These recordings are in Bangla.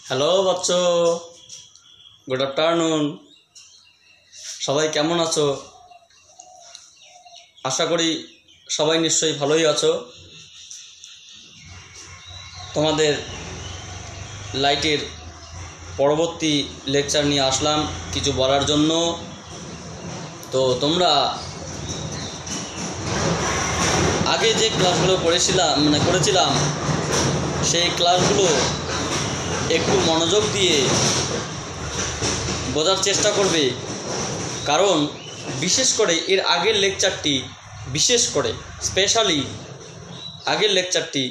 Hello বাচ্চো, good afternoon. সবাই কেমন আছো? আশা করি সবাই নিশ্চয়ই ভালোই আছো। তোমাদের লাইটের পরবর্তী লেকচার নিয়ে আসলাম কিছু বলার জন্য। তো তোমরা আগে যে ক্লাসগুলো করেছিলাম সেই ক্লাসগুলো একটু মনোযোগ দিয়ে বোঝার চেষ্টা করবে, কারণ বিশেষ করে এর আগের লেকচারটি, স্পেশালি আগের লেকচারটি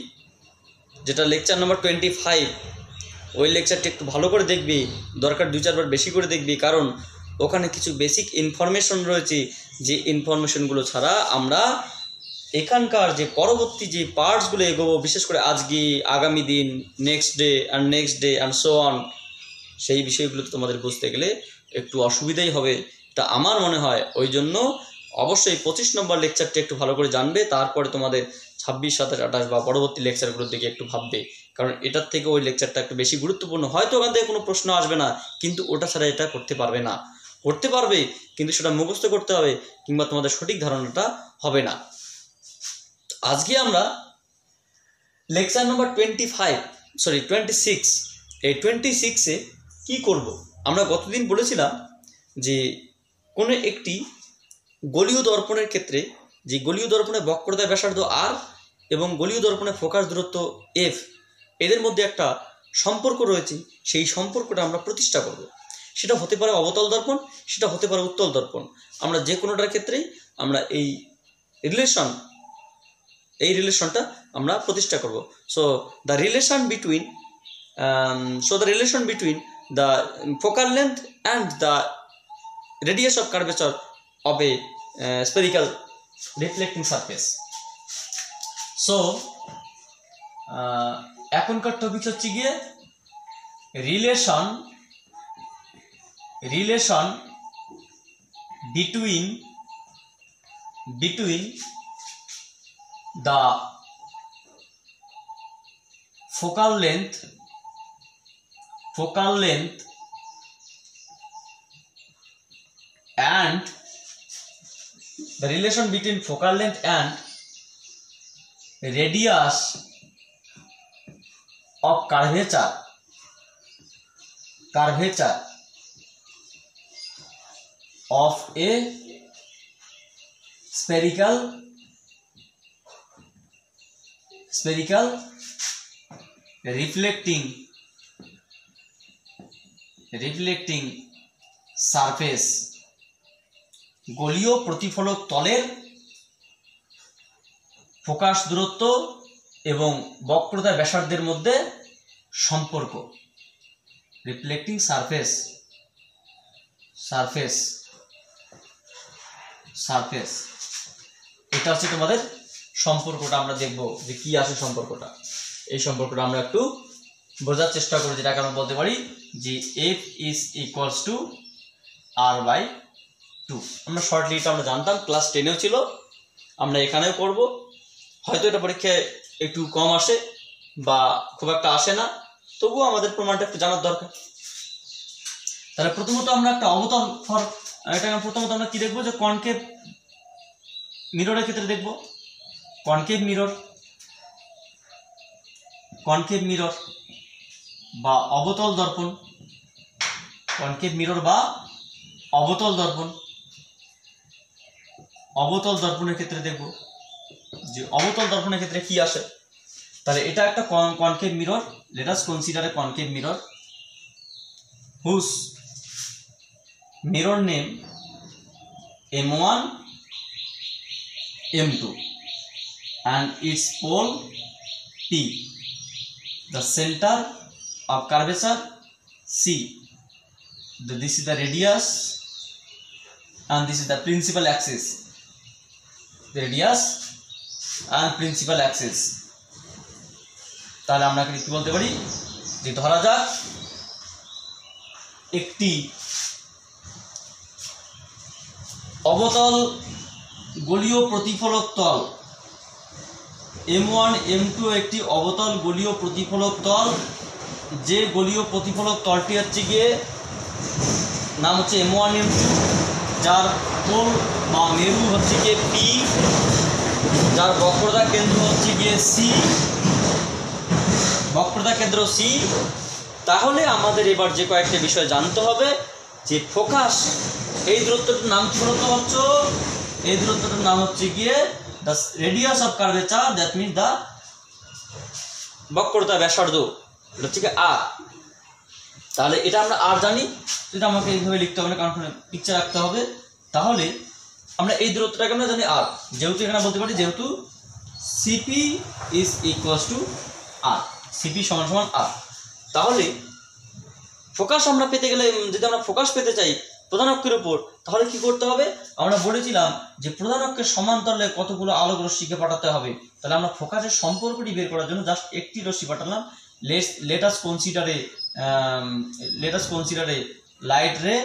যেটা লেকচার নাম্বার 25, ওই লেকচারটি একটু ভালো করে দেখবি, দরকার 2-4 বার বেশি করে দেখবি, কারণ ওখানে কিছু বেসিক ইনফরমেশন রয়েছে যে ইনফরমেশনগুলো ছাড়া আমরা এখানকার যে পরবর্তী যে পার্টসগুলো এগোবো, বিশেষ করে আজকে, আগামী দিন, next day and so on, সেই বিষয়গুলো তোমাদের বুঝতে গেলে একটু অসুবিধাই হবে, এটা আমার মনে হয়। ওই জন্য অবশ্যই 25 নম্বর লেকচারটি একটু ভালো করে জানবে, তারপরে তোমাদের 26, 27, 28 বা পরবর্তী লেকচারগুলোর দিকে একটু ভাববে, কারণ এটার থেকে ওই লেকচারটা একটু বেশি গুরুত্বপূর্ণ। হয়তো ওখান থেকে কোনো প্রশ্ন আসবে না, কিন্তু ওটা ছাড়া এটা করতে পারবে না। করতে পারবে কিন্তু সেটা মুখস্থ করতে হবে, কিংবা তোমাদের সঠিক ধারণাটা হবে না। আজকে আমরা লেকচার নাম্বার 26, এই 26-এ কী করব? আমরা গতদিন বলেছিলাম যে কোনো একটি গলীয় দর্পণের ক্ষেত্রে, যে গলীয় দর্পণের বক্রতার ব্যাসার্ধ আর এবং গলীয় দর্পণের ফোকাস দূরত্ব এফ, এদের মধ্যে একটা সম্পর্ক রয়েছে। সেই সম্পর্কটা আমরা প্রতিষ্ঠা করব। সেটা হতে পারে অবতল দর্পণ, সেটা হতে পারে উত্তল দর্পণ। আমরা যে কোনোটার ক্ষেত্রেই আমরা এই রিলেশনটা আমরা প্রতিষ্ঠা করব। So the relation between the focal length and the radius of curvature of a spherical reflecting surface. So এখনকার টপিক হচ্ছে গিয়ে relation between the focal length and the relation between focal length and radius of curvature of a spherical reflecting surface, গলীয় প্রতিফলক তলের ফোকাস দূরত্ব এবং বক্রতা ব্যাসার্ধের মধ্যে সম্পর্ক। রিফ্লেক্টিং সারফেস এটা হচ্ছে তোমাদের সম্পর্কটা। আমরা দেখব যে কি আছে সম্পর্কটা। এই সম্পর্কটা আমরা একটু বোঝার চেষ্টা করি, যেটাকে আমরা বলতে পারি যে F is equals to R/2। আমরা শর্টলি এটা আমরা জানতাম, ক্লাস 10-এও ছিল, আমরা এখানেও করব। হয়তো এটা পরীক্ষায় একটু কম আসে বা খুব একটা আসে না, তবুও আমাদের প্রমাণটা একটু জানার দরকার। তাহলে প্রথমত আমরা একটা অবতল প্রথমত আমরা কি দেখবো, যে কনকেভ মিররের ক্ষেত্রে দেখব কনকেভ মিরর বা অবতল দর্পণ। অবতল দর্পণের ক্ষেত্রে দেখব যে অবতল দর্পণের ক্ষেত্রে কি আসে। তাহলে এটা একটা concave mirror. Let us consider a concave mirror whose mirror name M1, M2 and its pole P, the center of curvature C. This is the radius and this is the principal axis. The radius and principal axis. তাহলে আমরা কি বলতে পারি, যে ধরা যাক একটি অবতল গলীয় প্রতিফলক তল M1 M2 একটি অবতল গলীয় প্রতিফলক তল যে গোলীয় প্রতিফলক তলটি হচ্ছে গিয়ে নাম হচ্ছে M1 M2, যার পোল বা মেরু হচ্ছে গিয়ে P, যার বক্রতা কেন্দ্র হচ্ছে গিয়ে C, বক্রতা কেন্দ্র C। তাহলে আমাদের এবার যে কয়েকটা বিষয় জানতে হবে যে ফোকাস, এই দূরত্বটার নাম কি বলতো হচ্ছে, এই দূরত্বটার নাম হচ্ছে গিয়ে the radius of curvature, that means the বক্রতা ব্যাসার্ধ, এটা হচ্ছে আর। তাহলে এটা আমরা আর জানি, এটা আমাকে এইভাবে লিখতে হবে না, কারণ পিকচার রাখতে হবে। তাহলে আমরা এই দূরত্বটাকে আমরা জানি আর, যেহেতু এখানে বলতে পারি যেহেতু CP is equals to R, CP সমান সমান আর। তাহলে ফোকাস আমরা পেতে গেলে, যদি আমরা ফোকাস পেতে চাই প্রধান অক্ষের উপর, তাহলে কি করতে হবে? আমরা বলেছিলাম যে প্রধান অক্ষের সমান্তরালে কতগুলো আলোক রশ্মিকে পাঠাতে হবে। তাহলে আমরা ফোকাসের সম্পর্কটি বের করার জন্য জাস্ট একটি রশ্মি পাঠালাম। let us consider a light ray,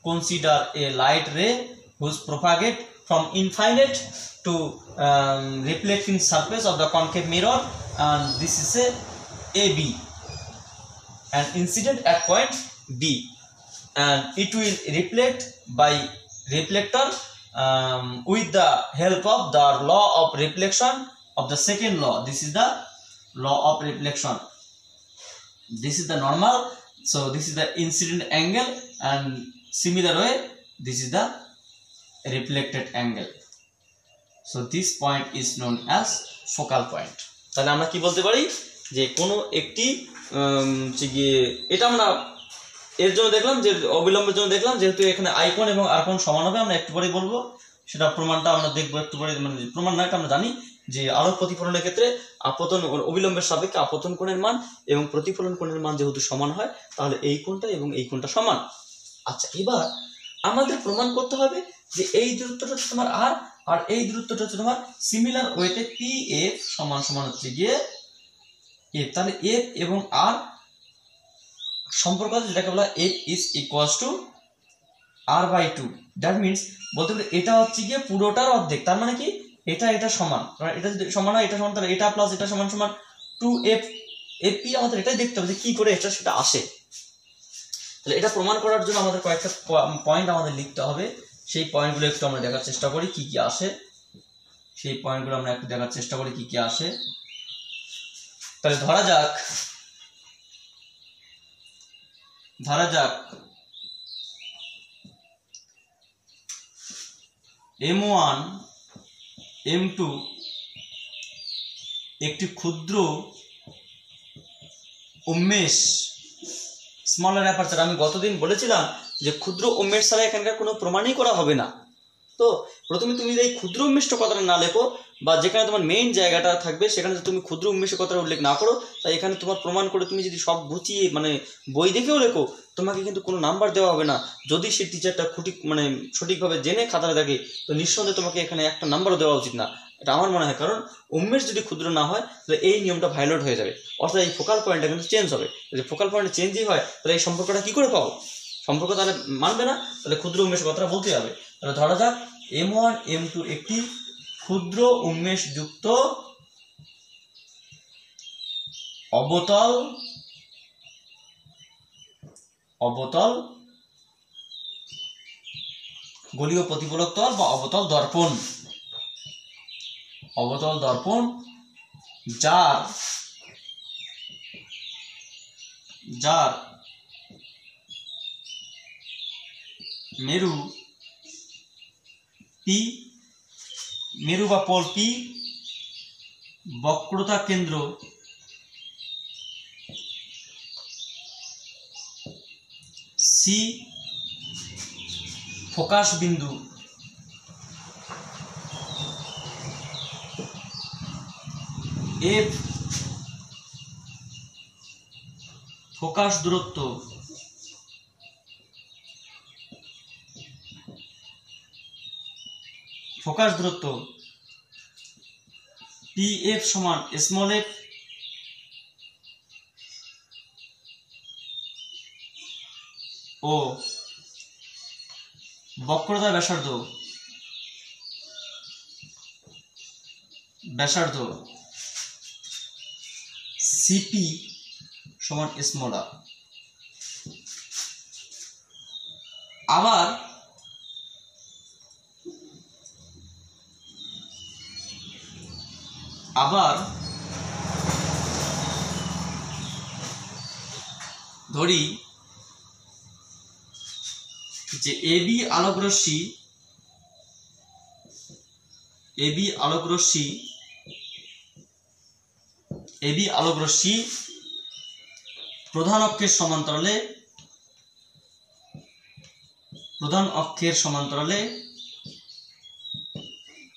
consider a light ray whose propagate from infinite to reflecting surface of the concave mirror, and this is a AB and incident at point B, and it will reflect by reflector with the help of the law of reflection of the second law. This is the law of reflection. This is the normal, so this is the incident angle, and similar way this is the reflected angle. So this point is known as focal point. তাহলে আমরা কি বলতে পারি যে কোনো একটি এটা আমরা এর জন্য দেখলাম যে অবিলম্বের জন্য দেখলাম, যেহেতু এখানে আইকন এবং আর কোণ সমান হবে, আমরা একটু পরেই বলবো সেটা, প্রমাণটা আমরা দেখবো একটু পরে। মানে প্রমাণ না, এটা আমরা জানি যে আলোক প্রতিফলনের ক্ষেত্রে আপতন অবিলম্বের সাপেক্ষে আপতন কোণের মান এবং প্রতিফলন কোণের মান যেহেতু সমান হয়, তাহলে এই কোণটা এবং এই কোণটা সমান। আচ্ছা, এবার আমাদের প্রমাণ করতে হবে যে এই দূরত্বটা হচ্ছে তোমার আর, আর এই দূরত্বটা হচ্ছে তোমার সিমিলার ওয়েতে পি এফ সমান সমান হচ্ছে গিয়ে এফ। তাহলে এফ এবং আর সম্পর্ক আছে, যেটাকে বলা F is equals to R by two. That means বলতে গেলে এটা হচ্ছে গিয়ে পুরোটার অর্ধেক। তার মানে কি, এটা সমান, এটা যদি সমান হয় এটা সমান, তাহলে এটা প্লাস এটা সমান সমান 2f এপি। আমাদের এটাই দেখতে হবে যে কি করে এটা সেটা আসে। তাহলে এটা প্রমাণ করার জন্য আমাদের কয়েকটা পয়েন্ট আমাদের লিখতে হবে। সেই পয়েন্টগুলো একটু আমরা দেখার চেষ্টা করি কি কি আসে, সেই পয়েন্টগুলো আমরা একটু দেখার চেষ্টা করি কি কি আসে। তাহলে ধরা যাক M1 M2 একটি ক্ষুদ্র উন্মেষ, স্মলার অ্যাপারচার। আমি গতদিন বলেছিলাম যে ক্ষুদ্র উন্মেষ ছাড়া এখানকার কোনো প্রমাণই করা হবে না। তো প্রথমে তুমি এই ক্ষুদ্র উন্মেষটা কথাটা না লেখো, বা যেখানে তোমার মেইন জায়গাটা থাকবে সেখানে যদি তুমি ক্ষুদ্র উন্মেষের কথাটা উল্লেখ না করো, তাই এখানে তোমার প্রমাণ করে তুমি যদি সব গুছিয়ে মানে বই দেখেও লেখো, তোমাকে কিন্তু কোনো নাম্বার দেওয়া হবে না। যদি সেই টিচারটা সঠিকভাবে জেনে খাতাটা দেখে, তো নিঃসন্দেহে তোমাকে এখানে একটা নাম্বারও দেওয়া উচিত না, এটা আমার মনে হয়। কারণ উন্মেষ যদি ক্ষুদ্র না হয়, তাহলে এই নিয়মটা ভায়োলেট হয়ে যাবে, অর্থাৎ এই ফোকাল পয়েন্টটা কিন্তু চেঞ্জ হবে। যদি ফোকাল পয়েন্ট চেঞ্জই হয়, তাহলে এই সম্পর্কটা কী করে পাবো? সম্পর্ক তাহলে মানবে না, তাহলে ক্ষুদ্র উন্মেষের কথাটা বলতেই হবে। তাহলে ধরা যাক M1 M2 একটি ক্ষুদ্র উন্মেষযুক্ত অবতল গোলীয় প্রতিফলক তল বা অবতল দর্পণ, যার মেরু বা পোল পি, বক্রতা কেন্দ্র সি, ফোকাস বিন্দু এফ, ফোকাস দূরত্ব পি এফ সমান স্মল এফ, ও বক্রতা ব্যাসার্ধ সিপি সমান স্মল আর। আবার ধরি যে এবি আলোক রশ্মি প্রধান অক্ষের সমান্তরালে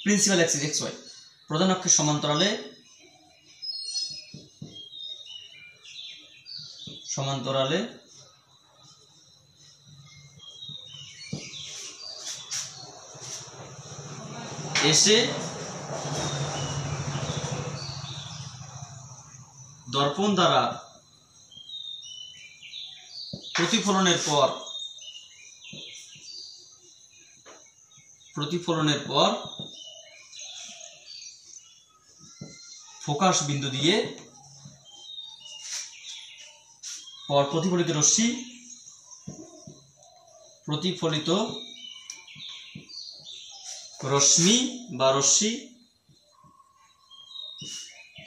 প্রিন্সিপাল অ্যাক্সিস এক্স ওয়াই, প্রধান অক্ষের সমান্তরালে এসে দর্পণ দ্বারা প্রতিফলনের পর ফোকাস বিন্দু দিয়ে প্রতিফলিত রশ্মি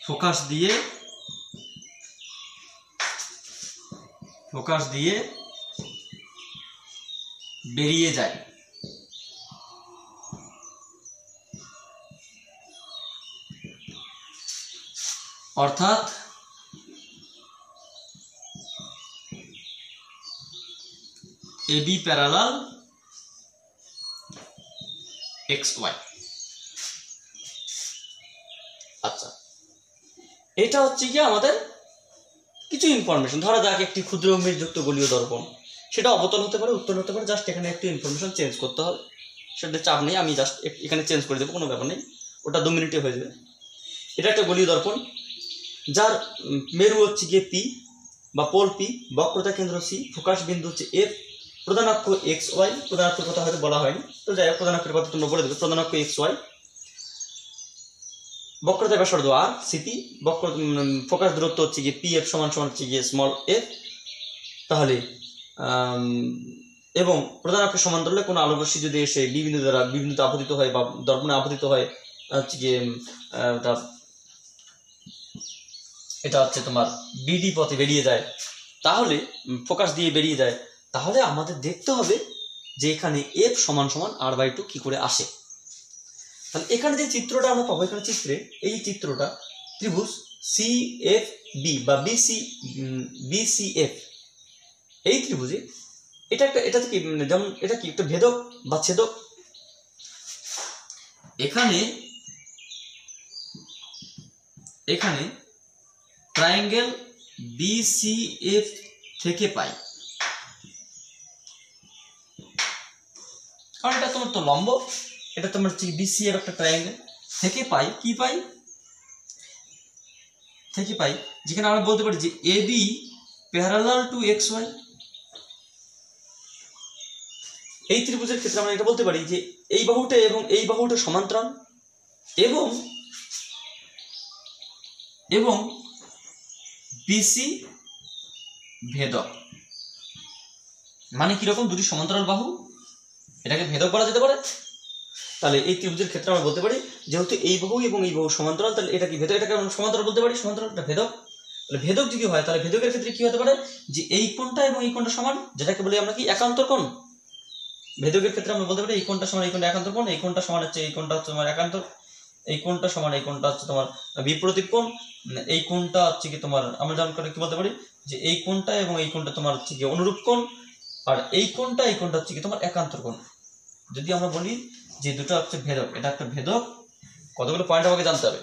ফোকাস দিয়ে বেরিয়ে যায়। অর্থাৎ এবি প্যারালাল এক্স ওয়াই। আচ্ছা, এটা হচ্ছে কি আমাদের কিছু ইনফরমেশন। ধরা যাক একটি ক্ষুদ্র মেরযুক্ত গোলীয় দর্পণ, সেটা অবতল হতে পারে, উত্তল হতে পারে, জাস্ট এখানে একটু ইনফরমেশন চেঞ্জ করতে হবে, সেটা চাপ নেই, আমি জাস্ট এখানে চেঞ্জ করে দেবো, কোনো ব্যাপার নেই, ওটা 2 মিনিটে হয়ে যাবে। এটা একটা গোলীয় দর্পণ যার মেরু হচ্ছে গিয়ে পি বা পোল পি, বক্রতা কেন্দ্র সি, ফোকাস বিন্দু হচ্ছে এফ, প্রধান অক্ষ এক্স ওয়াই, প্রধান অক্ষের কথা হয়তো বলা হয়নি, তো যাই হোক প্রধান অক্ষের কথা তোমরা বলে দেবে, প্রধান অক্ষ এক্স ওয়াই, বক্রতা ব্যাসার্ধ আর সিপি, ফোকাস দূরত্ব হচ্ছে গিয়ে পি এফ সমান হচ্ছে গিয়ে স্মল এফ। তাহলে এবং প্রধান অক্ষের সমান্তরালে কোনো আলোক রশ্মি যদি এসে বি বিন্দু দ্বারা বি বিন্দুতে আপতিত হয় বা দর্পণে আপতিত হয়, হচ্ছে গিয়ে এটা হচ্ছে তোমার বিডি পথে বেরিয়ে যায়, তাহলে ফোকাস দিয়ে বেরিয়ে যায়, তাহলে আমাদের দেখতে হবে যে এখানে এফ সমান r/2 কি করে আসে। তাহলে এখানে যে চিত্রটা আমরা পাবো, এখানে চিত্রে এই চিত্রটা ত্রিভুজ CFB বা BCF, এই ত্রিভুজে এটা থেকে যেমন এটা কি একটা ভেদক বা ছেদক, এখানে ট্রায়াঙ্গেল BCF থেকে পাই, কারণ এটা তোমার তো লম্ব, এটা তোমার BCF একটা ট্রায়াঙ্গেল থেকে পাই, কি পাই থেকে পাই, যেখানে আমরা বলতে পারি যে AB প্যারালাল টু XY। এই ত্রিভুজের ক্ষেত্রে আমরা এটা বলতে পারি যে এই বাহুটা এবং এই বাহুটা সমান্তরাল এবং BC ভেদক। মানে কিরকম, দুটি সমান্তরাল বাহু, এটাকে ভেদক বলা যেতে পারে। তাহলে এই ত্রিভুজের ক্ষেত্রে আমরা বলতে পারি যেহেতু এই বাহু এবং এই বাহু সমান্তরাল, তাহলে এটা কি ভেদক, এটাকে আমরা সমান্তরাল বলতে পারি, সমান্তরালটা ভেদক। তাহলে ভেদক যদি হয়, তাহলে ভেদকের ক্ষেত্রে কি হতে পারে যে এই কোণটা এবং এই কোণটা সমান, যেটাকে বলি আমরা কি একান্তর কোণ। ভেদকের ক্ষেত্রে আমরা বলতে পারি এই কোণটা সমান এই কোণটা একান্তর কোণ, এই কোণটা সমান হচ্ছে এই কোণটা হচ্ছে তোমার একান্তর, এই কোণটা সমান এই কোণটা হচ্ছে তোমার বিপরীত কোণ, এই কোণটা হচ্ছে কি তোমার আমরা যেমন করে কি বলতে পারি যে এই কোণটা এবং এই কোণটা তোমার হচ্ছে কি অনুরূপ কোণ, আর এই কোণটা হচ্ছে কি তোমার একান্তর কোণ। যদি আমরা বলি যে দুটো হচ্ছে ভেদক, এটা একটা ভেদক, কতগুলো পয়েন্ট আমাকে জানতে হবে।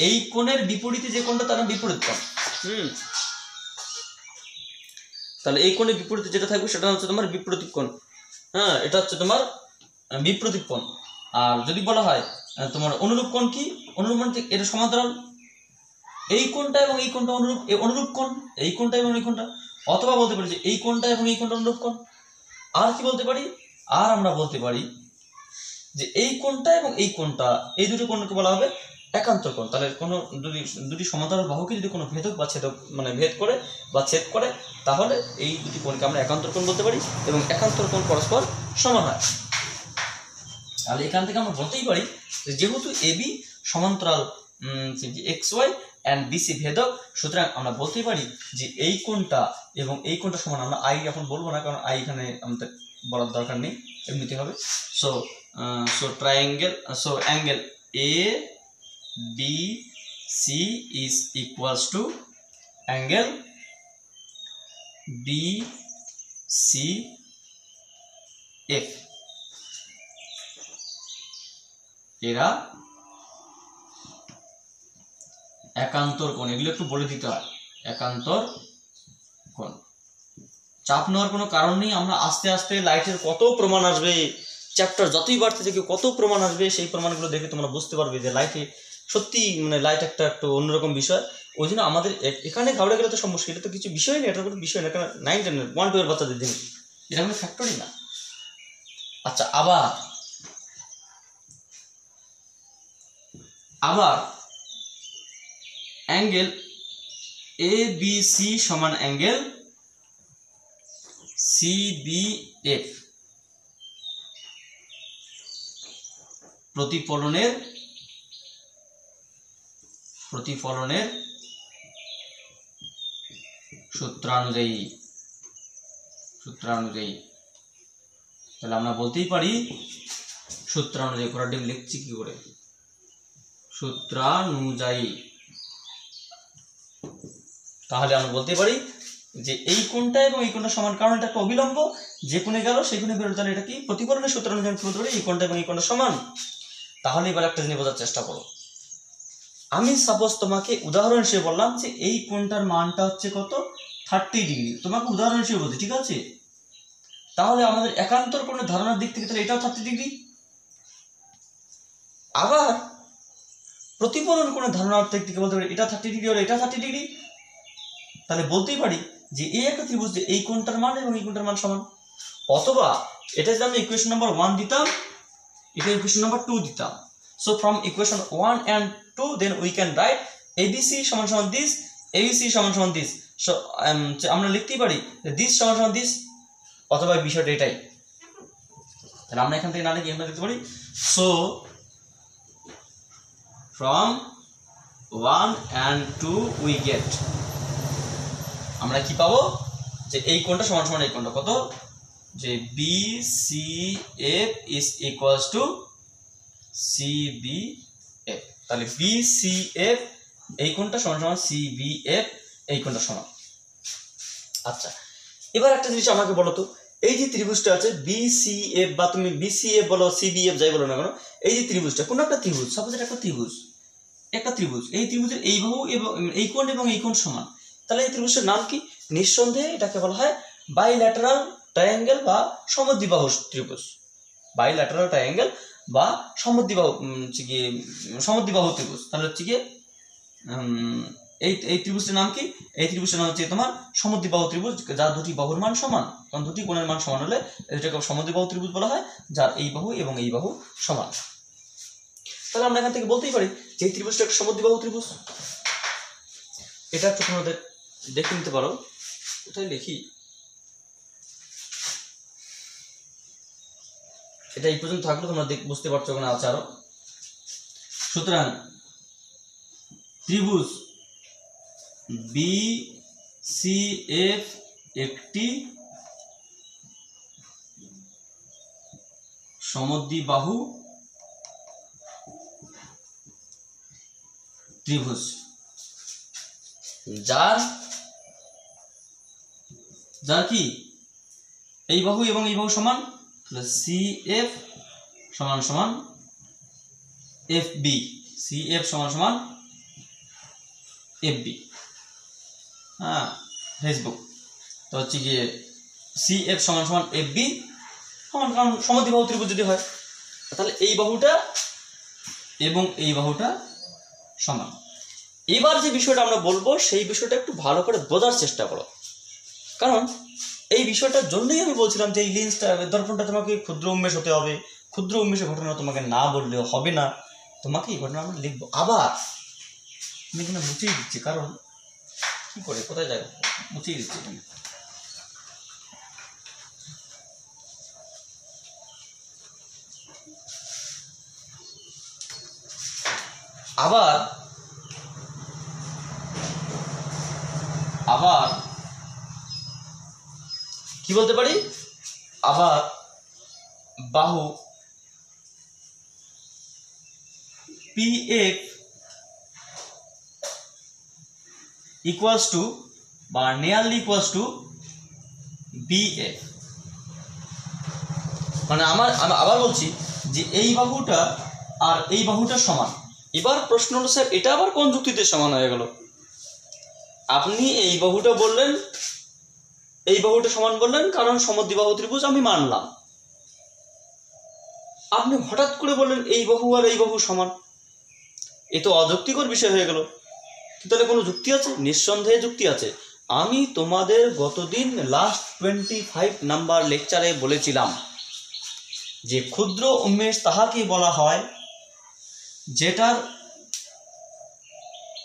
এই কোণের বিপরীতে যে কোণটা তার বিপরীত কোণ, তাহলে এই কোণের বিপরীতে যেটা থাকবে সেটা হচ্ছে তোমার বিপরীত কোণ। হ্যাঁ, এটা হচ্ছে তোমার বিপরীত কোণ। আর যদি বলা হয় তোমার অনুরূপ কোণ, কি অনুরূপ কোণ, এটা সমান্তরাল, এই কোণটা এবং এই কোণটা অনুরূপ কোণ, এই কোণটা এবং এই কোণটা, অথবা বলতে পারি যে এই কোণটা এবং এই কোণটা অনুরূপ কোণ। আর কি বলতে পারি, আর আমরা বলতে পারি যে এই কোণটা এবং এই কোণটা, এই দুটো কোণকে বলা হবে একান্তর কোণ। তাহলে কোনো দুটি সমান্তরাল বাহুকে যদি কোনো ভেদক বা ছেদক মানে ভেদ করে বা ছেদ করে, তাহলে এই দুটি কোণকে আমরা একান্তর কোণ বলতে পারি এবং একান্তর কোণ পরস্পর সমান হয়। তাহলে এখান থেকে আমরা বলতেই পারি যেহেতু এবি সমান্তরাল XY অ্যান্ড BC ভেদক, সুতরাং আমরা বলতেই পারি যে এই কোণটা এবং এই কোণটা সমান। আমরা আই এখন বলবো না, কারণ আই এখানে আমাদের বলার দরকার নেই, এমনিতে হবে। So triangle, so angle ABC is equals to angle BCF। এরা একান্তর কোণ। এগুলো একটু বলে দিতে হয়, একান্তর কোণ। চাপ নেওয়ার কোনো কারণ নেই। আমরা আস্তে আস্তে লাইটের কত প্রমাণ আসবে, চ্যাপ্টার যতই বাড়তে থেকে কত প্রমাণ আসবে, সেই প্রমাণগুলো দেখে তোমরা বুঝতে পারবে যে লাইটে সত্যি মানে লাইট একটা একটু অন্যরকম বিষয়। ওই জন্য আমাদের এখানে ঘাবড়ে গেলে তো সমস্যা, এটা তো কিছু বিষয় নেই, এটা কোনো বিষয় না। কারণ 9, 10, 1, 2 এর বাচ্চাদের জিনিস, এটা কোনো ফ্যাক্টরই না। আচ্ছা, আবার অ্যাঙ্গেল ABC সমান অ্যাঙ্গেল CBF। প্রতিফলনের সূত্রানুযায়ী। তাহলে আমরা বলতেই পারি সূত্রানুযায়ী। পড়াটি লিখছি কি করে? সূত্রানুযায়ী। তাহলে আমরা বলতে পারি যে এই কোণটা এবং এই কোণটা সমান, কারণ এটা একটা অবিলম্ব, যে কোণে গেল সেই কোণে বেরোলো। তাহলে এটা কি প্রতিফলনের সূত্রানুযায়ী বলতে পারি এই কোণটা এবং এই কোণটা সমান। তাহলে এবার একটা জিনিস বোঝার চেষ্টা করো। আমি সাপোজ তোমাকে উদাহরণ হিসেবে বললাম যে এই কোণটার মানটা হচ্ছে কত, 30 ডিগ্রি। তোমাকে উদাহরণ হিসেবে বলতে, ঠিক আছে? তাহলে আমাদের একান্তর কোণের ধারণার দিক থেকে তাহলে এটাও 30 ডিগ্রি। আবার প্রতিফলন কোণের ধারণার দিক থেকে বলতে পারি এটা 30 ডিগ্রি হলে এটা 30 ডিগ্রি। তাহলে বলতেই পারি যে এই একটা ত্রিভুজ, যে এই কোণটার মান এবং এই কোণটার মান সমান। অথবা এটা যদি আমি ইকুয়েশন নাম্বার 1 দিতাম, এটা ইকুয়েশন নাম্বার 2 দিতাম। So from equation 1 and 2 then we can write ABC সমান সমান this, ABC সমান সমান this। সো আমরা লিখতেই পারি যে this সমান সমান this, অথবা বিষয়টা এটাই। তাহলে আমরা এখান থেকে না লিখে আমরা লিখতে পারি so from 1 and 2 we get, আমরা কি পাবো যে এই কোণটা সমান সমান এই কোণটা কত, যে BCF is equals to CBF। তাহলে BCF এই কোণটা সমান সমান CBF এই কোণটা সমান। আচ্ছা, এবার একটা জিনিস আমাকে বলো তো, এই যে ত্রিভুজটা আছে BCF, বা তুমি BCF বলো CBF যাই বলো না কেন, এই যে ত্রিভুজটা, কোন একটা ত্রিভুজ, সাপোজ এটা একটা ত্রিভুজ, এই ত্রিভুজের এই বাহু এবং এই কোণ এবং এই কোণ সমান। তাহলে এই ত্রিভুজের নাম কি? নিঃসন্দেহে এটাকে বলা হয় বাইল্যাটারাল ট্রায়াঙ্গেল বা সমদ্বিবাহু ত্রিভুজ। বাইল্যাটারাল ট্রায়াঙ্গেল বা সমদ্বিবাহু ত্রিভুজ। তাহলে হচ্ছে কি এই ত্রিভুজের নাম কি? এই ত্রিভুজের নাম হচ্ছে তোমার সমদ্বিবাহু ত্রিভুজ, যার দুটি বাহুর মান সমান। কারণ দুটি কোণের মান সমান হলে এটাকে সমদ্বিবাহু ত্রিভুজ বলা হয়, যার এই বাহু এবং এই বাহু সমান। তাহলে আমরা এখান থেকে বলতেই পারি যে এই ত্রিভুজটা একটা সমদ্বিবাহু ত্রিভুজ। এটা একটু তোমাদের দেখে নিতে পারো, কোথায় লিখি, এটা এই পর্যন্ত থাকলে তোমরা বুঝতে পারছো ওখানে আছে আরো। সুতরাং ত্রিভুজ BCF একটি সমদ্বিবাহু ত্রিভুজ, যার কি এই বাহু এবং এই বাহু সমান। তাহলে CF সমান সমান FB, CF সমান সমান FB। হ্যাঁ, ফেসবুক তো হচ্ছে গিয়ে CF সমান সমান FB সমান, কারণ সমদ্বিবাহু ত্রিভুজ যদি হয় তাহলে এই বাহুটা এবং এই বাহুটা সমান। এবার যে বিষয়টা আমরা বলবো সেই বিষয়টা একটু ভালো করে বোঝার চেষ্টা করো, কারণ এই বিষয়টার জন্যই আমি বলছিলাম যে এই লেন্সটা, দর্পণটা তোমাকে ক্ষুদ্র উন্মেষ হতে হবে। ক্ষুদ্র উন্মেষের ঘটনা তোমাকে না বললেও হবে না, তোমাকে এই ঘটনা আমরা লিখবো। আবার আমি এখানে মুছেই দিচ্ছি, কারণ কি করে কোথায় যাবে, মুছেই দিচ্ছি এখানে। আবার আবার কি বলতে পারি, আবার বাহু PF ইকুয়ালস টু বা নিয়ারলি ইকুয়ালস টু BF। মানে আমি আবার বলছি যে এই বাহুটা আর এই বাহুটা সমান। এবার প্রশ্ন হলো স্যার এটা আবার কোন যুক্তিতে সমান হয়ে গেল? আপনি এই বাহুটা বললেন, এই বাহুটা সমান বললেন কারণ সমদ্বিবাহু ত্রিভুজ, আমি মানলাম। আপনি হঠাৎ করে বললেন এই বাহু আর এই বাহু সমান, এ তো অযৌক্তিকর বিষয় হয়ে গেল। তাহলে কোনো যুক্তি আছে? নিঃসন্দেহে যুক্তি আছে। আমি তোমাদের গতদিন লাস্ট 25 নাম্বার লেকচারে বলেছিলাম যে ক্ষুদ্র উন্মেষ তাহাকে বলা হয় যেটার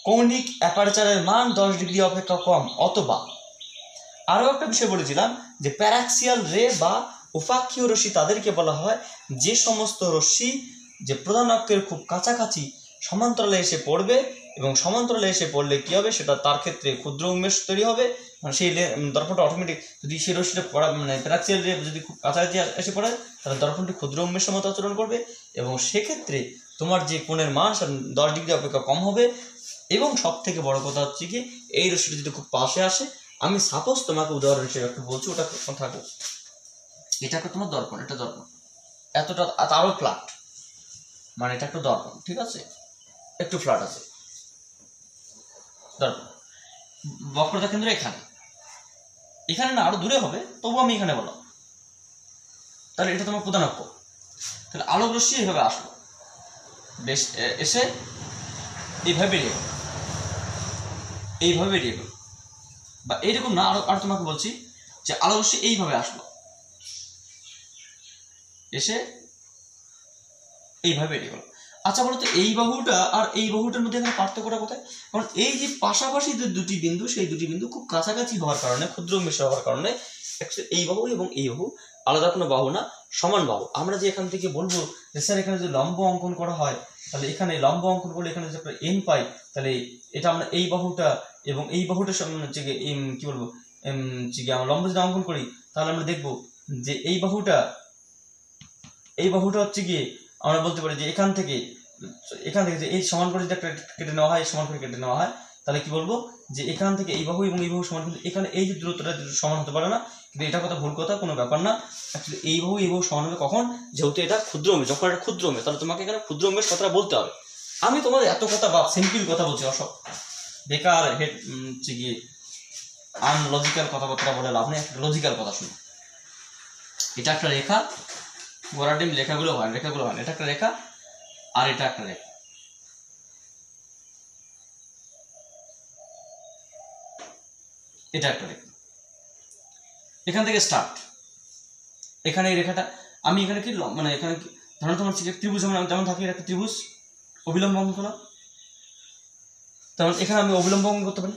কৌণিক অ্যাপারচারের মান 10 ডিগ্রি অপেক্ষা কম, অথবা আরও একটা বিষয় বলেছিলাম যে প্যারাক্সিয়াল রে বা উপাক্ষীয় রশ্মি তাদেরকে বলা হয় যে সমস্ত রশ্মি যে প্রধান অক্ষের খুব কাছাকাছি সমান্তরালে এসে পড়বে, এবং সমান্তরালে এসে পড়লে কী হবে, সেটা তার ক্ষেত্রে ক্ষুদ্র উন্মেষ তৈরি হবে। সেই দর্পণটা অটোমেটিক যদি সেই রশ্মিটা পড়া মানে প্যারাক্সিয়াল রে যদি খুব কাছাকাছি এসে পড়ে, তাহলে দর্পণটি ক্ষুদ্র উন্মেষের মতো আচরণ করবে, এবং সেক্ষেত্রে তোমার যে কোণের মান 10 ডিগ্রি অপেক্ষা কম হবে। এবং সব থেকে বড় কথা হচ্ছে কি, এই রশ্মিটা যদি খুব পাশে আসে, আমি সাপোজ তোমাকে উদাহরণ হিসেবে একটু বলছি, ওটা থাকো, এটাকে তোমার দর্পণ, এটা দর্পণ এতটা আরও ফ্ল্যাট, মানে এটা একটু দর্পণ, ঠিক আছে, একটু ফ্ল্যাট আছে দর্পণ। বক্রতা কেন্দ্র এখানে, এখানে না আরো দূরে হবে, তবু আমি এখানে বললাম। তাহলে এটা তোমার প্রধান অক্ষ। তাহলে আলোক রশ্মি এইভাবে আসলো, বেশ এসে এইভাবে বেরিয়ে গেল, এইভাবে বেরিয়ে গেল, বা এইরকম না, আর তোমাকে বলছি যে আলোক রশ্মি এইভাবে আসলো, এসে এইভাবে বেরিয়ে গেল। আচ্ছা বলো তো এই বাহুটা আর এই বাহুটার মধ্যে এখানে পার্থক্যটা কোথায়? কারণ এই যে পাশাপাশি যে দুটি বিন্দু, সেই দুটি বিন্দু খুব কাছাকাছি হওয়ার কারণে, ক্ষুদ্র উন্মেষ হওয়ার কারণে এই বাহু এবং এই বাহু আলাদা কোনো বাহু না, সমান বাহু। আমরা যে এখান থেকে বলবো যে স্যার এখানে যদি লম্ব অঙ্কন করা হয়, তাহলে এখানে লম্ব অঙ্কন করলে এখানে যে একটা এন পাই, তাহলে এটা আমরা এই বাহুটা এবং এই বাহুটা হচ্ছে কি বলবো আমরা লম্ব যদি অঙ্কন করি, তাহলে আমরা দেখবো যে এই বাহুটা হচ্ছে গিয়ে আমরা বলতে পারি যে এখান থেকে যে এই সমান করে যদি একটা কেটে নেওয়া হয়, সমান করে কেটে নেওয়া হয়, তাহলে কি বলবো যে এখান থেকে এই বাহু এবং এই বাহু সমান, কিন্তু এখানে এই যে দূরত্বটা সমান হতে পারে না, কিন্তু এটা কথা ভুল কথা, কোনো ব্যাপার না। অ্যাকচুয়ালি এই বাহু সমান হবে কখন? যেহেতু এটা ক্ষুদ্র উন্মেষ, যখন এটা ক্ষুদ্র উন্মেষ, তাহলে তোমাকে এখানে ক্ষুদ্র উন্মেষ কথাটা বলতে হবে। আমি তোমাদের এত কথা বা সিম্পল কথা বলছি, অসব বেকার হেড হচ্ছে গিয়ে আনলজিক্যাল কথাবার্তা বলে লাভ নেই, একটা লজিক্যাল কথা শুনো। এটা একটা রেখা, গোড়াটিম রেখাগুলো হয়, এটা একটা রেখা, আর এটা একটা রেখা, এটা একটা রেখা, এখান থেকে স্টার্ট, এখানে এই রেখাটা, আমি এখানে কি মানে এখানে ধরো তোমার ত্রিভুজ যেমন থাকে, একটা ত্রিভুজ অবিলম্ব অঙ্কন করা, তেমন এখানে আমি অবিলম্ব অঙ্কন করতে পারি,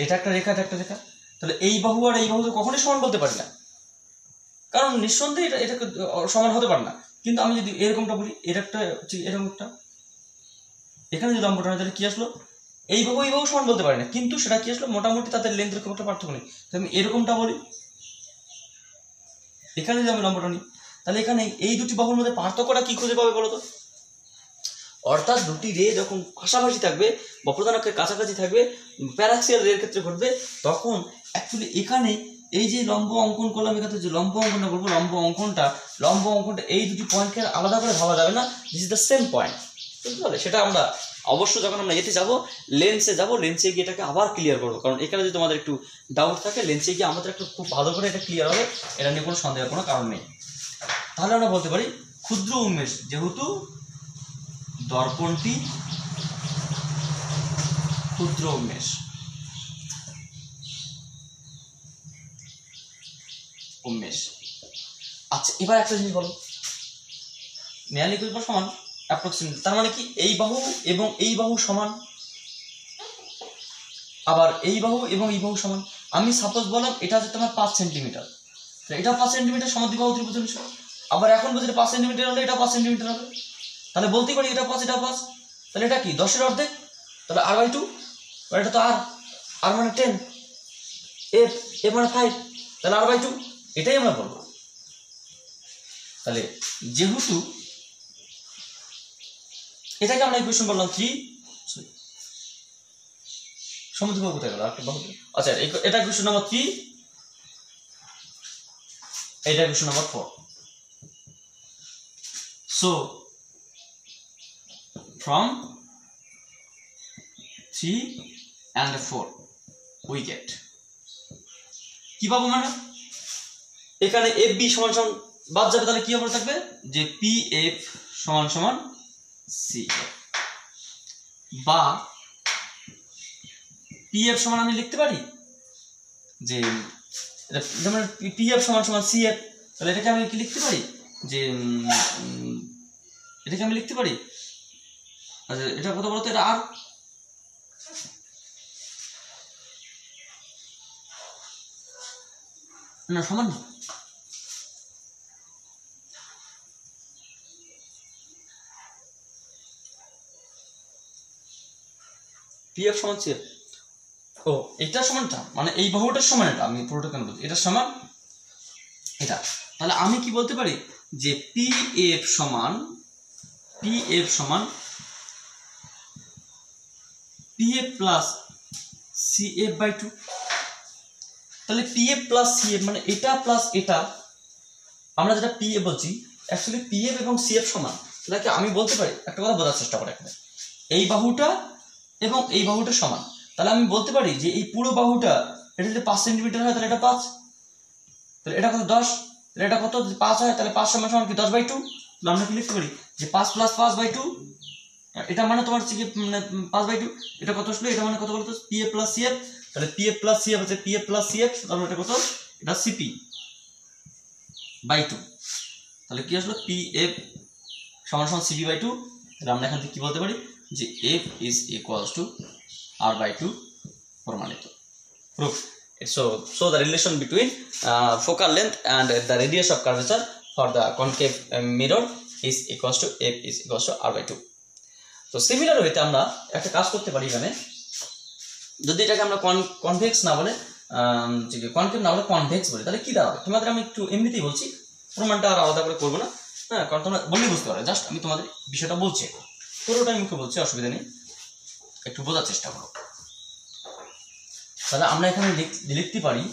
এটা একটা রেখা, এটা একটা রেখা। তাহলে এই বাহু আর এই বাহু তো কখনোই সমান বলতে পারি না, কারণ নিঃসন্দেহে এটা সমান হতে পারে না। কিন্তু আমি যদি এরকমটা বলি, এটা একটা এরকম একটা, এখানে যদি লম্বটা হয়, তাহলে কি আসলো, এই বাহু সমান বলতে পারি না, কিন্তু সেটা কি আসলো, মোটামুটি তাদের লেন্থের খুব একটা পার্থক্য নেই। আমি এরকমটা বলি, এখানে যদি আমি লম্বটা নিই, তাহলে এখানে এই দুটি বাহুর মধ্যে পার্থক্যটা কি খুঁজে পাবে বলতো? অর্থাৎ দুটি রে যখন পাশাপাশি থাকবে বা প্রধান অক্ষের কাছাকাছি থাকবে, প্যারাক্সিয়াল রের ক্ষেত্রে ঘটবে, তখন অ্যাকচুয়ালি এখানে এই যে লম্ব অঙ্কন করলাম, এখানে যে লম্ব অঙ্কনটা করবো, লম্ব অঙ্কনটা এই দুটি পয়েন্টকে আলাদা করে ভাবা যাবে না, this is the same point, বুঝতে পারলে? সেটা আমরা অবশ্যই যখন আমরা এতে যাবো, লেন্সে গিয়ে এটাকে আবার ক্লিয়ার করবো, কারণ এখানে যদি তোমাদের একটু ডাউট থাকে, লেন্সে গিয়ে আমাদের একটু খুব ভালো করে এটা ক্লিয়ার হবে, এটা নিয়ে কোনো সন্দেহের কোনো কারণ নেই। তাহলে আমরা বলতে পারি ক্ষুদ্র উন্মেষ, যেহেতু দর্পণটি ক্ষুদ্র উন্মেষ, আচ্ছা এবার একটা জিনিস বলো, নেয়াল ইকুয়াল সমান, অ্যাপ্রক্সিমেটলি, তার মানে কি এই বাহু এবং এই বাহু সমান, আবার এই বাহু এবং এই বাহু সমান। আমি সাপোজ বললাম এটা হচ্ছে তোমার 5 সেন্টিমিটার, এটা 5 সেন্টিমিটার সমদ্বিবাহু ত্রিভুজের বিষয়। আবার এখন বলছি 5 সেন্টিমিটার হলে এটা 5 সেন্টিমিটার হবে, তাহলে বলতেই পারি এটা 5 এটা 5, তাহলে এটা কি 10 এর অর্ধেক, তাহলে r/2, এটা তো r মানে 10, f মানে 5, তাহলে r/2, এটাই আমরা বলবো। তাহলে যেহেতু এটাকে আমরা ইকুয়েশন বললাম 3, সমদ্বিবাহু কোথায় গেল একটা বাহু, আচ্ছা এটা ইকুয়েশন নাম্বার 3, এটা equation number 4। So from 3 and 4 we get কি পাবো, মানে এখানে FB সমান সমান বাদ যাবে, তাহলে কি হবে থাকবে যে PF সমান সমান CF, বা PF সমান আমি লিখতে পারি যে যেমন PF সমান সমান CF, তাহলে এটাকে আমি কি লিখতে পারি যে এটাকে আমি লিখতে পারি, আচ্ছা এটা কত বলতো, এটা আর না সমান না, PF সমান CF, ও এটা সমানটা মানে এই বাহুটার সমান, এটা আমি পুরোটা কেন বলছি, এটা সমান এটা, তাহলে আমি কি বলতে পারি যে PF সমান PF প্লাস CF/2, তাহলে PF প্লাস CF মানে এটা প্লাস এটা, আমরা যেটা PF বলছি অ্যাকচুয়ালি PF এবং CF সমান, তাহলে আমি বলতে পারি একটা কথা বোঝার চেষ্টা করে এখানে, এই বাহুটা এবং এই বাহুটা সমান, তাহলে আমি বলতে পারি যে এই পুরো বাহুটা এটা যদি 5 সেন্টিমিটার হয় তাহলে এটা 5, তাহলে এটা কত 10, তাহলে এটা কত 5 হয়, তাহলে 5 সমান সমান কি 10/2, তাহলে আমরা কি লিখতে পারি যে 5 প্লাস 5/2, এটা মানে তোমার হচ্ছে কি মানে 5/2, এটা কত আসলো, এটা মানে কত বলতো PF প্লাস CF, তাহলে PF প্লাস CF হচ্ছে PF প্লাস CF, তাহলে এটা কত, এটা CP/2, তাহলে কি আসলো PF সমান সমান CP/2, তাহলে আমরা এখান থেকে কি বলতে পারি যে F is equals to R/2 প্রমাণিত, proof. So the relation between focal length and the radius of curvature for the concave mirror is equals to F is equals to R/2. তো সিমিলার ওয়েতে আমরা একটা কাজ করতে পারি, এখানে যদি এটাকে আমরা কনভেক্স না বলে কনকেভ না বলে কনভেক্স বলি, তাহলে কি দাঁড়াবে, তোমাদের আমি একটু এমনিতেই বলছি, প্রমাণটা আর আলাদা করে করবো না, হ্যাঁ, কারণ তোমরা বললেই বুঝতে পারো, জাস্ট আমি তোমাদের বিষয়টা বলছি, পুরোটাই মুখে বলছি, অসুবিধা নেই, একটু বোঝার চেষ্টা করো। তাহলে আমরা এখানে লিখতে পারি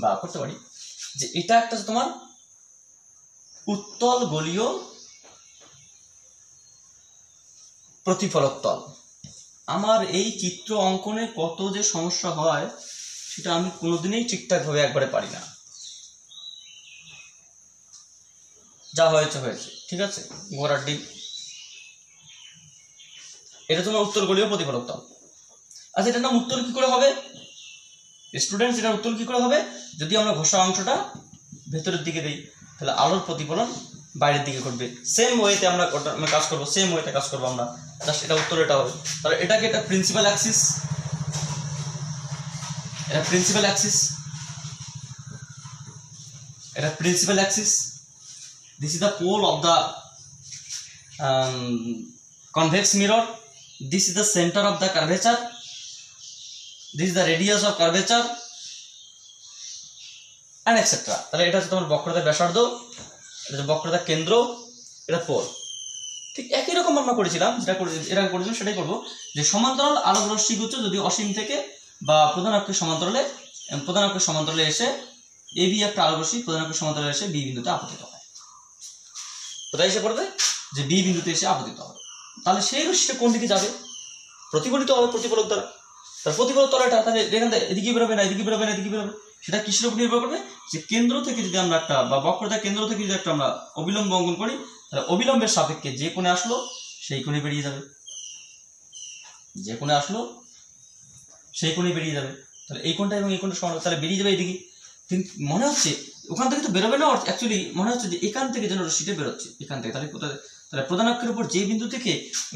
বা করতে পারি যে এটা একটা তোমার উত্তল গোলীয় প্রতিফলক তল। আমার এই চিত্র অঙ্কনে কত যে সমস্যা হয় সেটা আমি কোনোদিনই ঠিকঠাক ভাবে একবারে পারি না, যা হয়েছে হয়েছে, ঠিক আছে, গোড়ার ডিম, এটা তোমার উত্তর গোলীয় প্রতিফলক তল। আচ্ছা এটার নাম উত্তর কি করে হবে স্টুডেন্টস, এটার উত্তর কি করে হবে, যদি আমরা ঘষা অংশটা ভেতরের দিকে দিই তাহলে আলোর প্রতিফলন বাইরের দিকে ঘটবে, সেম ওয়েতে আমরা কাজ করবো, সেম ওয়েতে কাজ করবো আমরা, জাস্ট এটা উত্তর এটা হবে। তাহলে এটাকে এটা প্রিন্সিপাল অ্যাক্সিস, এটা প্রিন্সিপাল অ্যাক্সিস, এটা principal axis, this is the pole of the convex mirror, this is the center of the curvature, this is the radius of curvature and etc. তাহলে এটা হচ্ছে তোমার বক্রতার ব্যাসার্ধ, এটা হচ্ছে বক্রতার কেন্দ্র, এটা পোল। ঠিক একই রকম আমরা করেছিলাম, যেটা এর আগে করেছিলাম সেটাই করবো, যে সমান্তরাল আলোক রশ্মি গুচ্ছ যদি অসীম থেকে বা প্রধান অক্ষের সমান্তরালে এসে AB একটা আলোক রশ্মি প্রধান অক্ষের সমান্তরালে এসে B বিন্দুতে আপতিত হয়, কোথায় এসে পড়বে, যে B বিন্দুতে এসে আপতিত হবে, তাহলে সেই রশ্মিটা কোন দিকে যাবে, প্রতিফলিত হবে প্রতিফলক দ্বারা, তার প্রতিফলক তলাটা তাহলে এখান থেকে এদিকে বেরোবে না, এদিকে বেরোবে না, এদিকে বেরোবে, সেটা কিসের উপর নির্ভর করবে, যে কেন্দ্র থেকে যদি আমরা একটা বা বক্রতার কেন্দ্র থেকে যদি একটা আমরা অবিলম্ব অঙ্কন করি, তাহলে অবিলম্বের সাপেক্ষে যে কোণে আসলো সেই কোণে বেরিয়ে যাবে, যে কোণে আসলো সেই কোণে বেরিয়ে যাবে, তাহলে এই কোণটা এবং এই কোণটা সমান, তাহলে বেরিয়ে যাবে এইদিকে, কিন্তু মনে হচ্ছে ওখান থেকে তো বেরোবে না, অ্যাকচুয়ালি মনে হচ্ছে যে এখান থেকে যেন রশ্মিটা বেরোচ্ছে, এখান থেকে, তাহলে কোথায়, তাহলে প্রধান অক্ষের উপর যে বিন্দু থেকে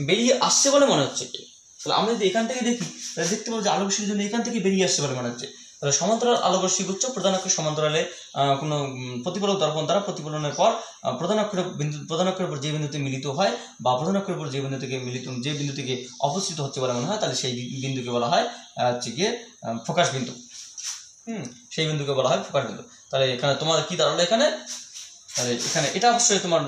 বেরিয়ে আসছে বলে মনে হচ্ছে কি, তাহলে আমরা যদি এখান থেকে দেখি তাহলে দেখতে পাবো যে আলোকরশ্মির জন্য এখান থেকে বেরিয়ে আসছে বলে মনে হচ্ছে। তাহলে সমান্তরাল আলোকরশ্মি গুচ্ছ প্রধান অক্ষের সমান্তরালে কোনো প্রতিফলক দর্পণ দ্বারা প্রতিফলনের পর প্রধান অক্ষের উপর যে বিন্দুতে মিলিত হয় বা প্রধান অক্ষের উপর যে বিন্দু থেকে অবস্থিত হচ্ছে বলে মনে হয়, তাহলে সেই বিন্দুকে বলা হয় হচ্ছে গিয়ে ফোকাস বিন্দু। সেই বিন্দুকে বলা হয় ফোকাস বিন্দু। তাহলে এখানে তোমার কি দাঁড়ালো এখানে, তাহলে এখানে এটা অবশ্যই তোমার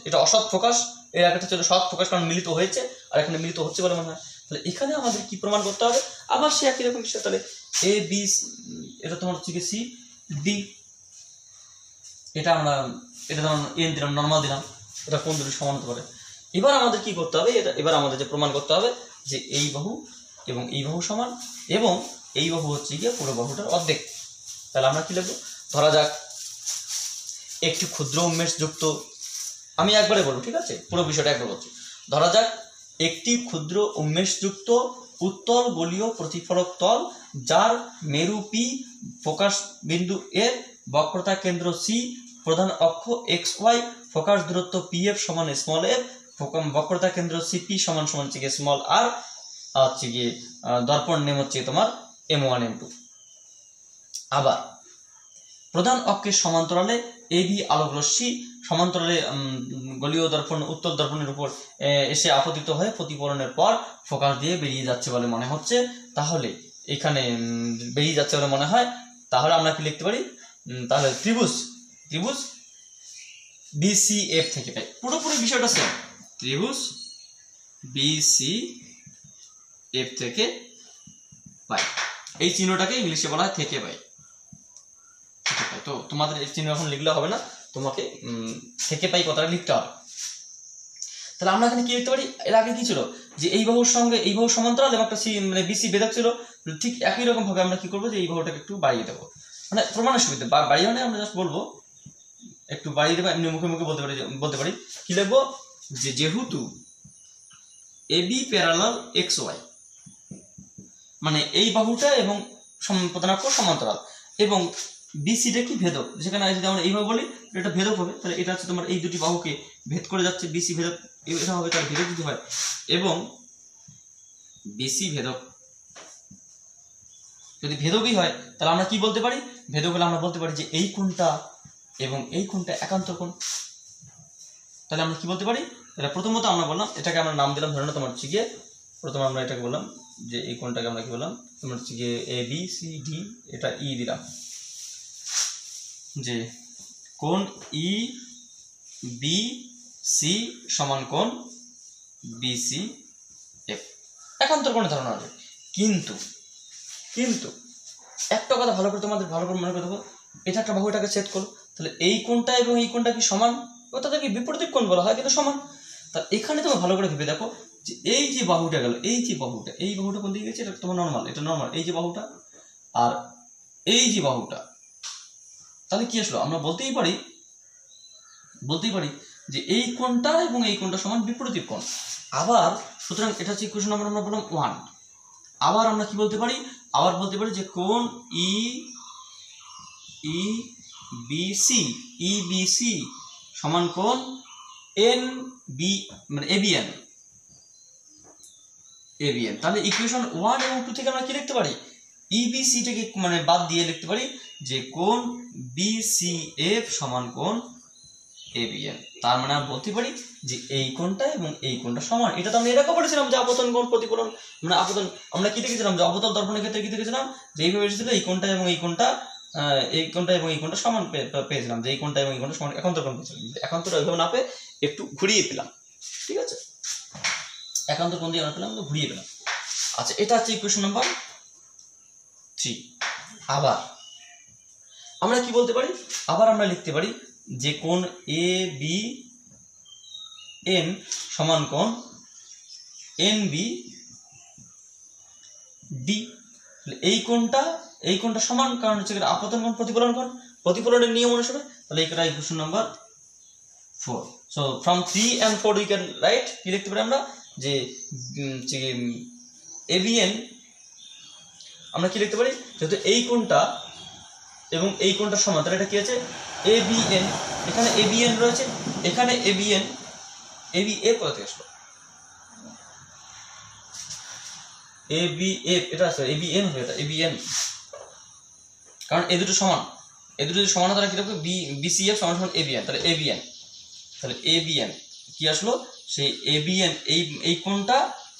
এটা অসৎ ফোকাস, এর আগে ছিল সৎ ফোকাস, কারণ মিলিত হয়েছে আর এখানে মিলিত হচ্ছে বলে মনে হয়। তাহলে এখানে আমাদের কি প্রমাণ করতে হবে, আবার সে একই রকম বিষয়। তাহলে এ বি, এটা তোমার হচ্ছে সি ডি, এটা ধরুন এন দিলাম, নর্মাল দিলাম, এটা কোন দুটো সমান হতে পারে। এবার আমাদের কি করতে হবে, এবার আমাদের যে প্রমাণ করতে হবে যে এই বাহু এবং এই বাহু সমান এবং এই বাহু হচ্ছে গিয়ে পুরো বাহুটার অর্ধেক। তাহলে আমরা কি লিখবো, ধরা যাক একটি ক্ষুদ্র উন্মেষ যুক্ত, আমি একবারে বলবো, ঠিক আছে, পুরো বিষয়টা একবার বলছি। ধরা যাক একটি ক্ষুদ্র উন্মেষযুক্ত উত্তল গোলীয় প্রতিফলক তল, যার মেরু পি, ফোকাস বিন্দু এর, বক্রতা কেন্দ্র সি, প্রধান অক্ষ এক্স ওয়াই, ফোকাস দূরত্ব পি এফ সমান স্মল এফ, বক্রতা কেন্দ্র সিপি সমান হচ্ছে গিয়ে স্মল আর, হচ্ছে গিয়ে দর্পণ নেম হচ্ছে তোমার M1 M2। আবার প্রধান অক্ষের সমান্তরালে এবি আলোকরশ্মি সমান্তরালে গলীয় দর্পণ উত্তল দর্পণের উপর এসে আপতিত হয়ে প্রতিফলনের পর ফোকাস দিয়ে বেরিয়ে যাচ্ছে বলে মনে হচ্ছে। তাহলে এখানে বেরিয়ে যাচ্ছে বলে মনে হয়, তাহলে আমরা কি লিখতে পারি, তাহলে ত্রিভুজ BCF থেকে পাই, পুরোপুরি বিষয়টা সেম, ত্রিভুজ BCF থেকে পাই। এই চিহ্নটাকে ইংলিশে বলা হয় থেকে পাই। তো তোমাদের এই চিহ্ন এখন লিখলে হবে না, তোমাকে থেকে পাই কথাটা লিখতে হবে। তাহলে আমরা এখানে কি লিখতে পারি, এর আগে কি ছিল যে এই বাহুর সঙ্গে এই বাহুর সমান্তরাল এবং একটা BC ভেদক ছিল, ঠিক একই রকম ভাবে আমরা কি করবো যে এই বাহুটাকে একটু বাড়িয়ে দেবো, মানে প্রমাণের সুবিধা, বাড়িয়ে মানে আমরা জাস্ট বলবো একটু বাড়িয়ে দেবো, এমনি মুখে মুখে বলতে পারি কি লিখবো, যে যেহেতু AB প্যারালাল XY, মানে এই বাহুটা এবং প্রধান অক্ষ সমান্তরাল এবং BCটা কি ভেদক, যেখানে যদি আমরা এইভাবে বলি এটা ভেদক হবে, তাহলে এটা হচ্ছে তোমার এই দুটি বাহুকে ভেদ করে যাচ্ছে, BC ভেদক এটা হবে, তার ভেদক যদি হয় এবং BC ভেদক যদি ভেদকই হয়, তাহলে আমরা কি বলতে পারি, ভেদক হলে আমরা বলতে পারি যে এই কোণটা এবং এই কোণটা একান্তর কোণ। তাহলে আমরা কি বলতে পারি, তাহলে প্রথমত আমরা বললাম, এটাকে আমরা নাম দিলাম, ধরে নাও তোমার হচ্ছে গিয়ে প্রথমে আমরা এটাকে বললাম যে এই কোণটাকে আমরা কি বললাম, তোমার হচ্ছে গিয়ে ABCD, এটা E দিলাম, যে কোণ EBC সমান কোণ BCF, একান্তর কোণের ধারণা আছে। কিন্তু একটা কথা ভালো করে তোমাদের ভালো করে মনে করে দেবো, এটা একটা বাহু, এটাকে ছেদ করো, তাহলে এই কোণটা এবং এই কোণটা কি সমান, তাদেরকে বিপরীত কোণ বলা হয় কিন্তু সমান। তাহলে এখানে তোমার ভালো করে ভেবে দেখো যে এই যে বাহুটা গেল, এই বাহুটা কোন দিকে গেছে, এটা তোমার নর্মাল, এটা নর্মাল, এই যে বাহুটা আর এই যে বাহুটা, তাহলে কি আসলো, আমরা বলতেই পারি যে এই কোণটা এবং এই কোণটা সমান বিপরীত কোণ। আবার সুতরাং এটা হচ্ছে ইকুয়েশন নাম্বার আমরা বললাম 1। আবার আমরা কি বলতে পারি, যে কোণ EBC সমান কোণ মানে ABN। তাহলে ইকুয়েশন 1 এবং 2 থেকে আমরা কি লিখতে পারি, EBC টাকে মানে বাদ দিয়ে লিখতে পারি যে কোণ BCF সমান কোণ ABN। তার মানে আমরা বলতে পারি যে এই কোণটা এবং এই কোণটা সমান। এটা তো আমরা এরকম বলেছিলাম যে আপতন কোণ প্রতিফলন, মানে আপতন আমরা কি দেখেছিলাম যে অবতল দর্পণের ক্ষেত্রে কি দেখেছিলাম, যে এইভাবে এসেছিল এই কোণটা এবং এই কোণটা সমান পেয়েছিলাম, যে এই কোণটা এবং এই কোণটা সমান একান্তর কোণ পেয়েছিলাম। একান্তর ওইভাবে না পেয়ে একটু ঘুরিয়ে পেলাম, ঠিক আছে, একান্তর কোণ দিয়ে আমরা পেলাম, ঘুরিয়ে পেলাম। আচ্ছা, এটা হচ্ছে ইকুয়েশন নাম্বার 3। আবার আমরা কি বলতে পারি, আবার আমরা লিখতে পারি যে কোণ ABN সমান কোণ NBD। এই কোণটা সমান, কারণ হচ্ছে আপতন কোণ প্রতিফলন কোণ, প্রতিফলনের নিয়ম অনুসারে। তাহলে এটা equation number 4। So from 3 and 4 we can write, কি লিখতে পারি আমরা, যে ABN আমরা কি লিখতে পারি, যেহেতু এই কোণটা এবং এই কোণটা সমান, তাহলে এটা কি আছে ABN, এখানে ABN রয়েছে, এখানে ABN ABF কোথা থেকে আসলো? ABF এটা আছে, ABN হবে, এটা ABN, কারণ এই দুটো সমান, এই দুটো যদি সমান হয় তাহলে কি হবে? BCF সমান সমান ABN, তাহলে ABN, তাহলে ABN কি আসলো? সেই ABN এই কোণটা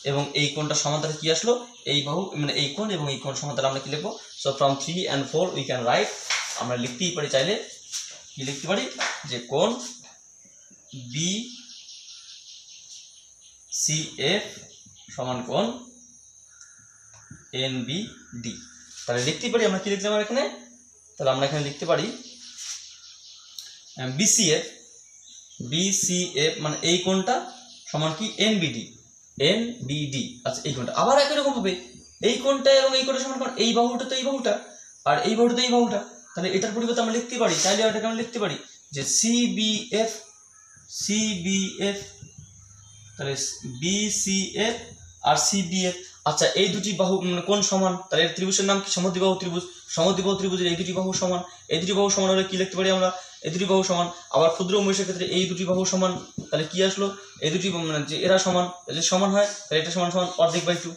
এবং এই কোণটা সমান, তাহলে কি আসলো? এই বাহু মানে এই কোণ এবং এই কোণ সমান, তাহলে আমরা কি লিখবো? So from 3 and 4 we can write, আমরা লিখতেই পারি চাইলে, কি লিখতে পারি যে কোণ BCF সমান কোণ NBD, তাহলে লিখতেই পারি আমরা, কি লিখলাম এখানে? তাহলে আমরা এখানে লিখতে পারি BCF মানে এই কোণটা সমান কি? NBD। আচ্ছা এই কোণটা আবার একই রকম হবে, এই কোণটা এবং এই কোণটা সমান, কারণ এই বাহুটা তো এই বাহুটা আর এই বাহুটা তো এই বাহুটা, তাহলে এটার পরিবর্তে আমরা লিখতে পারি চাইলে, এটাকে আমরা লিখতে পারি যে CBF, তাহলে BCF আর CBF। আচ্ছা এই দুটি বাহু কোণ সমান, তাহলে এর ত্রিভুজের নাম কি? সমদ্বিবাহু ত্রিভুজ। সমদ্বিবাহু ত্রিভুজের এই দুটি বাহু সমান, এই দুটি বাহু সমান হলে কি লিখতে পারি আমরা? এই দুটি বাহু সমান। আবার ক্ষুদ্র মহিষের ক্ষেত্রে এই দুটি বাহু সমান, তাহলে কি আসলো? এই দুটি মানে যে এরা সমান, যদি সমান হয় তাহলে এটা সমান সমান অর্ধেক বাই 2,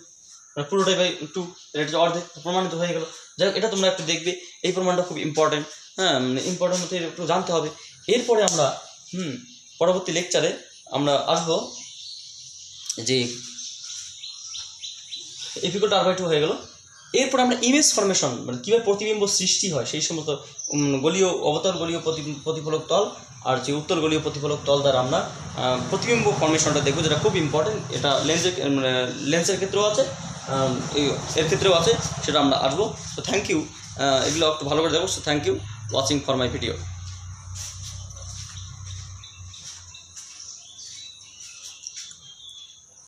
মানে পুরোটাই বাই 2, এটা যে অর্ধেক প্রমাণিত হয়ে গেল। যাই হোক, এটা তোমরা একটু দেখবে, এই প্রমাণটা খুব ইম্পর্টেন্ট, হ্যাঁ মানে ইম্পর্টেন্ট মতো একটু জানতে হবে। এরপরে আমরা পরবর্তী লেকচারে আমরা আসবো যে এপিকোটা R/2 হয়ে গেল। এরপর আমরা ইমেজ ফরমেশন মানে কীভাবে প্রতিবিম্ব সৃষ্টি হয় সেই সমস্ত গলীয় অবতল গলীয় প্রতিফলক তল আর যে উত্তল গলীয় প্রতিফলক তল দ্বারা আমরা প্রতিবিম্ব ফরমেশনটা দেখবো, যেটা খুব ইম্পর্টেন্ট। এটা লেন্সের ক্ষেত্রেও আছে, এর ক্ষেত্রেও আছে, সেটা আমরা আসবো। তো থ্যাংক ইউ, এগুলো একটু ভালো করে দেখো। So thank you watching for my video.